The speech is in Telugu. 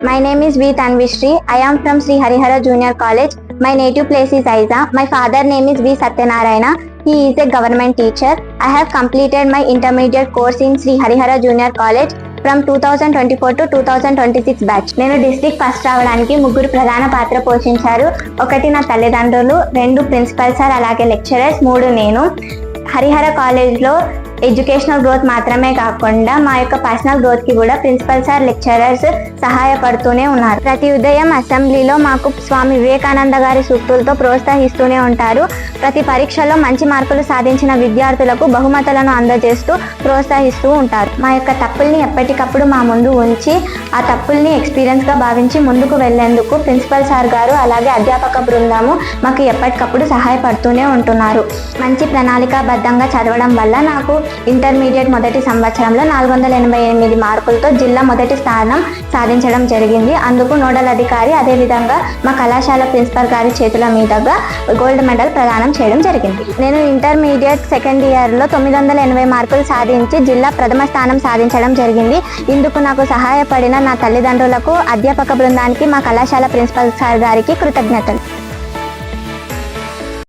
My name is V. Tanvishri. I am from Sri Harihara Junior College. My native place is Aiza. My father name is V. Satyanarayana. He is a government teacher. I have completed my intermediate course in Sri Harihara Junior College from 2024 to 2026 batch. నేను డిస్ట్రిక్ట్ ఫస్ట్ రావడానికి ముగ్గురు ప్రధాన పాత్ర పోషించారు. ఒకటి నా తల్లిదండ్రులు, 2 ప్రిన్సిపల్ సార్, అలాగే లెక్చరర్స్, 3 నేను. హరిహర కాలేజ్లో ఎడ్యుకేషనల్ గ్రోత్ మాత్రమే కాకుండా మా యొక్క పర్సనల్ గ్రోత్ కి కూడా ప్రిన్సిపల్ సార్, లెక్చరర్స్ సహాయపడుతూనే ఉన్నారు. ప్రతి ఉదయం అసెంబ్లీలో మాకు స్వామి వివేకానంద గారి సూక్తులతో ప్రోత్సహిస్తూనే ఉంటారు. ప్రతి పరీక్షలో మంచి మార్కులు సాధించిన విద్యార్థులకు బహుమతులను అందజేస్తూ ప్రోత్సహిస్తూ ఉంటారు. మా యొక్క తప్పుల్ని ఎప్పటికప్పుడు మా ముందు ఉంచి ఆ తప్పుల్ని ఎక్స్పీరియన్స్ గా భావించి ముందుకు వెళ్లేందుకు ప్రిన్సిపల్ సార్ గారు అలాగే అధ్యాపక బృందము మాకు ఎప్పటికప్పుడు సహాయపడుతూనే ఉంటున్నారు. మంచి ప్రణాళికాబద్ధంగా చదవడం వల్ల నాకు ఇంటర్మీడియట్ మొదటి సంవత్సరంలో 488 మార్కులతో జిల్లా మొదటి స్థానం సాధించడం జరిగింది. అందుకు నోడల్ అధికారి అదేవిధంగా మా కళాశాల ప్రిన్సిపల్ గారి చేతుల మీదుగా గోల్డ్ మెడల్ ప్రదానం చేయడం జరిగింది. నేను ఇంటర్మీడియట్ సెకండ్ ఇయర్లో 980 మార్కులు సాధించి జిల్లా ప్రథమ స్థానం సాధించడం జరిగింది. ఇందుకు నాకు సహాయపడిన నా తల్లిదండ్రులకు, అధ్యాపక బృందానికి, మా కళాశాల ప్రిన్సిపల్ సార్ గారికి కృతజ్ఞతలు.